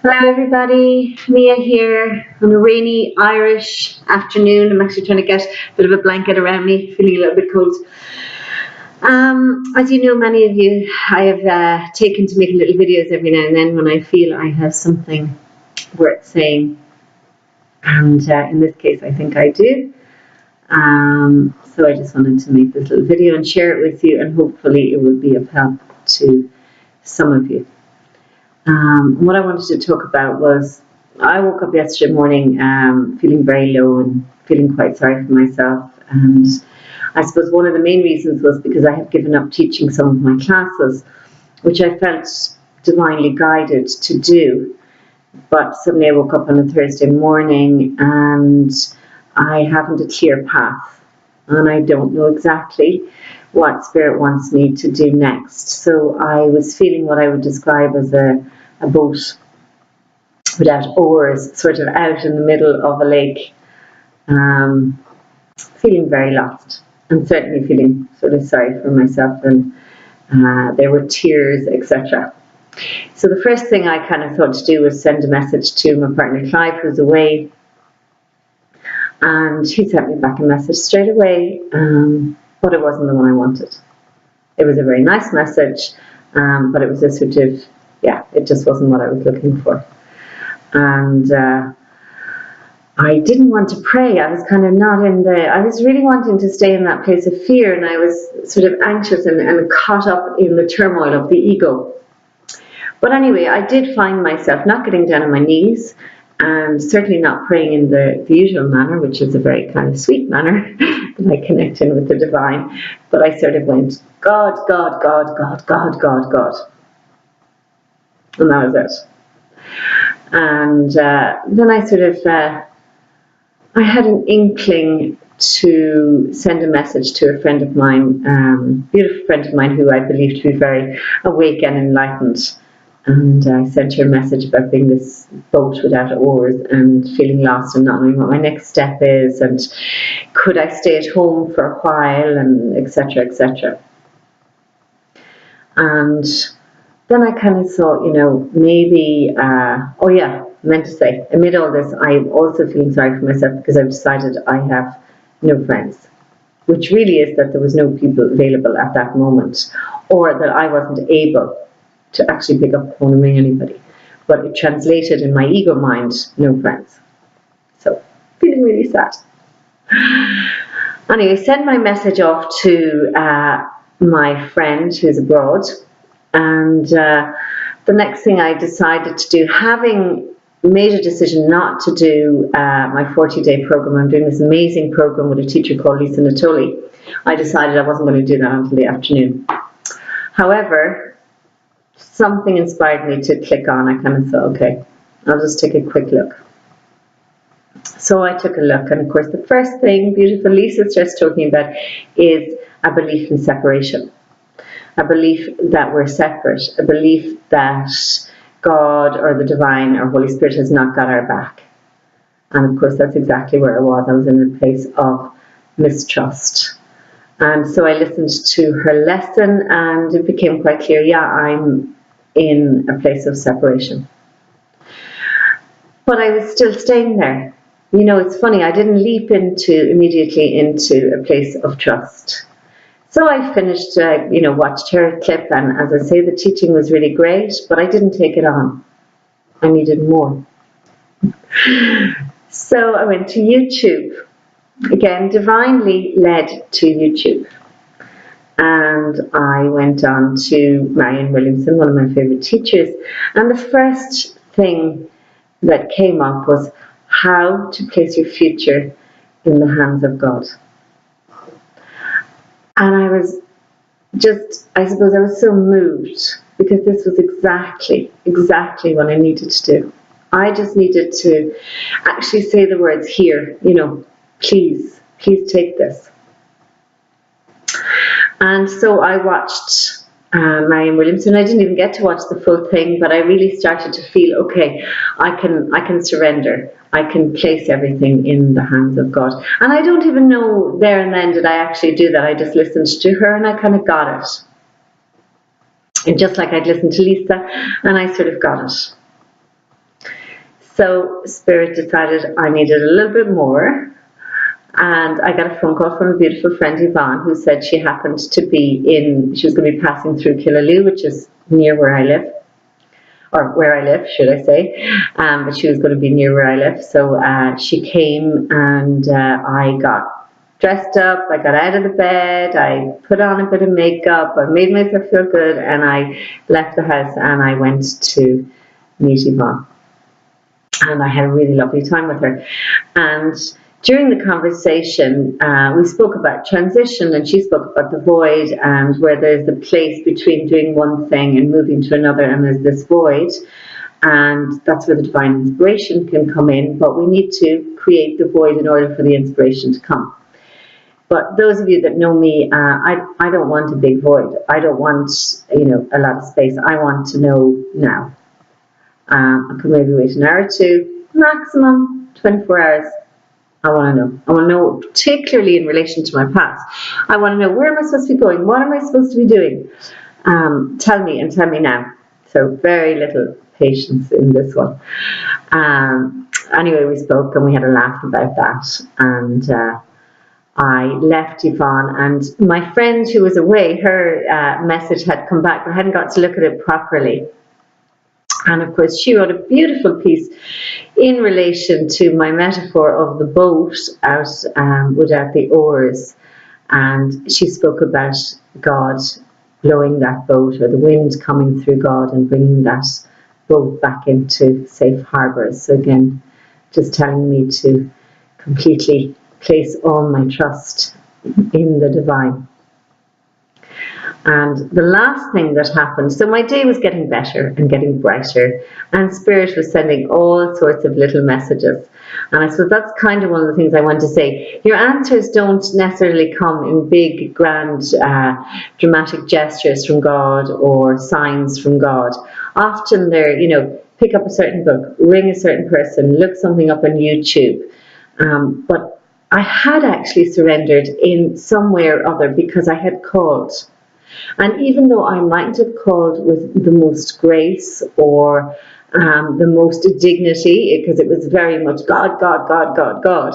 Hello everybody, Mia here on a rainy Irish afternoon. I'm actually trying to get a bit of a blanket around me, feeling a little bit cold. As you know, many of you, I have taken to making little videos every now and then when I feel I have something worth saying. And in this case, I think I do. So I just wanted to make this little video and share it with you, and hopefully it will be of help to some of you. What I wanted to talk about was I woke up yesterday morning feeling very low and feeling quite sorry for myself. And I suppose one of the main reasons was because I had given up teaching some of my classes, which I felt divinely guided to do. But suddenly I woke up on a Thursday morning and I haven't a clear path. And I don't know exactly what Spirit wants me to do next. So I was feeling what I would describe as a boat without oars, sort of out in the middle of a lake, feeling very lost and certainly feeling sort of sorry for myself, and there were tears, etc. So the first thing I kind of thought to do was send a message to my partner Clive, who's away, and he sent me back a message straight away, but it wasn't the one I wanted. It was a very nice message, but it was a sort of, it just wasn't what I was looking for. And I didn't want to pray. I was kind of not I was really wanting to stay in that place of fear, and I was sort of anxious and caught up in the turmoil of the ego. But anyway, I did find myself not getting down on my knees, and certainly not praying in the usual manner, which is a very kind of sweet manner that I connect in with the divine. But I sort of went, God, God, God, God, God, God, God. And that was it. And then I sort of, I had an inkling to send a message to a friend of mine, beautiful friend of mine who I believe to be very awake and enlightened. And I sent her a message about being this boat without oars and feeling lost and not knowing what my next step is, and could I stay at home for a while, and etc., etc. And then I kind of thought, maybe, meant to say, amid all this, I'm also feeling sorry for myself because I've decided I have no friends, which really is that there was no people available at that moment, or that I wasn't able to actually pick up the phone and ring anybody. But it translated in my ego mind, no friends. So, feeling really sad. Anyway, send my message off to my friend who's abroad, and the next thing I decided to do, having made a decision not to do my 40-day program, I'm doing this amazing program with a teacher called Lisa Natoli. I decided I wasn't going to do that until the afternoon. However, something inspired me to click on. I kind of thought, okay, I'll just take a quick look. So I took a look, and of course the first thing beautiful Lisa starts talking about is a belief in separation. A belief that we're separate, a belief that God or the divine or Holy Spirit has not got our back. And of course that's exactly where I was. I was in a place of mistrust. And so I listened to her lesson, and it became quite clear, I'm in a place of separation. But I was still staying there. It's funny, I didn't leap immediately into a place of trust. So I finished, watched her clip, and as I say, the teaching was really great, but I didn't take it on. I needed more. So I went to YouTube. Again, divinely led to YouTube. And I went on to Marianne Williamson, one of my favorite teachers. And the first thing that came up was how to place your future in the hands of God. And I was I was so moved, because this was exactly what I needed to do. I just needed to actually say the words here, please take this. And so I watched Marianne Williamson. I didn't even get to watch the full thing, but I really started to feel, okay, I can surrender. I can place everything in the hands of God. And I don't even know there and then did I actually do that. I just listened to her and I kind of got it. And just like I'd listened to Lisa, and I sort of got it. So Spirit decided I needed a little bit more. And I got a phone call from a beautiful friend, Yvonne, who said she happened to be she was going to be passing through Killaloe, which is near where I live. Or where I live, should I say. But she was going to be near where I live. So she came, and I got dressed up, I got out of the bed, I put on a bit of makeup, I made myself feel good, and I left the house and I went to meet Yvonne. And I had a really lovely time with her. And during the conversation, we spoke about transition, and she spoke about the void, and where there's the place between doing one thing and moving to another, and there's this void, and that's where the divine inspiration can come in, but we need to create the void in order for the inspiration to come. But those of you that know me, I don't want a big void. I don't want, a lot of space. I want to know now. I could maybe wait an hour or two, maximum 24 hours. I want to know. I want to know, particularly in relation to my past. I want to know, where am I supposed to be going? What am I supposed to be doing? Tell me, and tell me now. So very little patience in this one. Anyway, we spoke and we had a laugh about that. And I left Yvonne, and my friend who was away, her message had come back, but I hadn't got to look at it properly. And of course, she wrote a beautiful piece in relation to my metaphor of the boat out without the oars. And she spoke about God blowing that boat, or the wind coming through God and bringing that boat back into safe harbours. So again, just telling me to completely place all my trust in the divine. And the last thing that happened, so my day was getting better and getting brighter, and Spirit was sending all sorts of little messages. And I suppose that's kind of one of the things I want to say. Your answers don't necessarily come in big, grand, dramatic gestures from God or signs from God. Often they're, pick up a certain book, ring a certain person, look something up on YouTube. But I had actually surrendered in some way or other because I had called. And even though I might have called with the most grace or the most dignity, because it was very much God, God, God, God, God,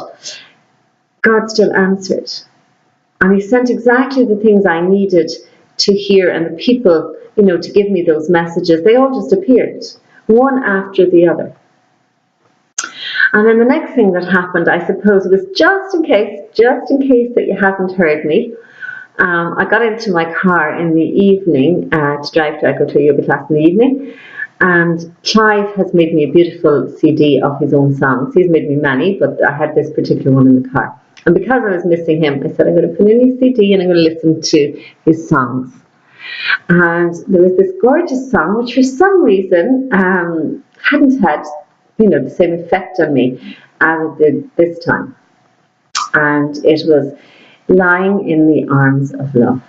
God still answered. And He sent exactly the things I needed to hear, and the people, to give me those messages. They all just appeared, one after the other. And then the next thing that happened, I suppose, was just in case that you haven't heard me, I got into my car in the evening to drive to go to a yoga class in the evening, and Clive has made me a beautiful CD of his own songs. He's made me many, but I had this particular one in the car. And because I was missing him, I said, I'm going to put in his CD and I'm going to listen to his songs. And there was this gorgeous song, which for some reason hadn't had, the same effect on me as it did this time. And it was Lying in the Arms of Love.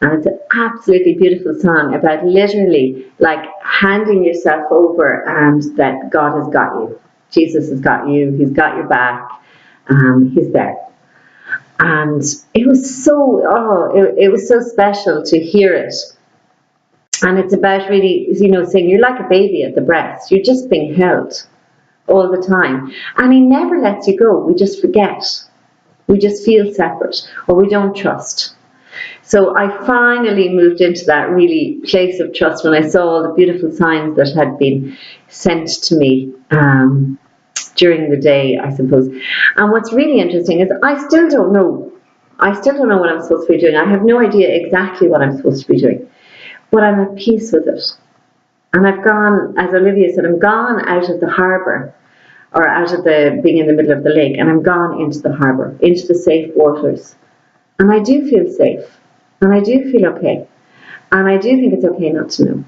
And it's an absolutely beautiful song about literally like handing yourself over, and that God has got you. Jesus has got you. He's got your back. He's there. And it was it was so special to hear it. And it's about really, saying you're like a baby at the breast. You're just being held all the time. And He never lets you go. We just forget. We just feel separate, or we don't trust. So I finally moved into that really place of trust when I saw all the beautiful signs that had been sent to me during the day, I suppose. And what's really interesting is I still don't know what I'm supposed to be doing. I have no idea exactly what I'm supposed to be doing, but I'm at peace with it. And I've gone, as Olivia said, I'm gone out of the harbour, or out of being in the middle of the lake, and I'm gone into the harbour, into the safe waters. And I do feel safe, and I do feel okay, and I do think it's okay not to know.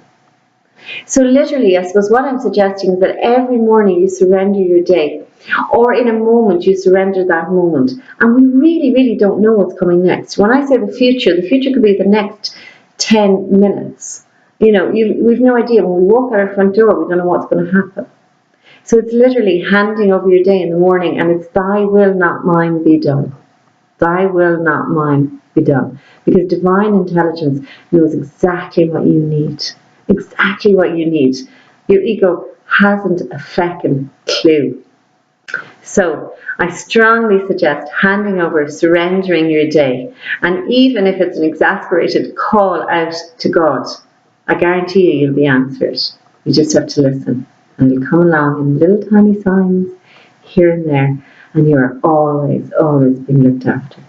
So literally, I suppose what I'm suggesting is that every morning you surrender your day, or in a moment you surrender that moment. And we really, really don't know what's coming next. When I say the future could be the next 10 minutes. We've no idea. When we walk out our front door, we don't know what's going to happen. So it's literally handing over your day in the morning, and it's Thy will, not mine, be done. Thy will, not mine, be done. Because divine intelligence knows exactly what you need. Exactly what you need. Your ego hasn't a feckin' clue. So I strongly suggest handing over, surrendering your day. And even if it's an exasperated call out to God, I guarantee you'll be answered. You just have to listen. And you'll come along in little tiny signs here and there. And you are always, always being looked after.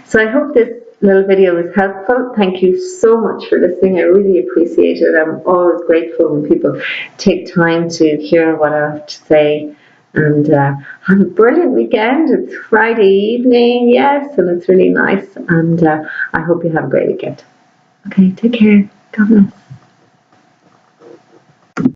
So I hope this little video was helpful. Thank you so much for listening. I really appreciate it. I'm always grateful when people take time to hear what I have to say. And have a brilliant weekend. It's Friday evening, yes, and it's really nice. And I hope you have a great weekend. Okay, take care. God bless.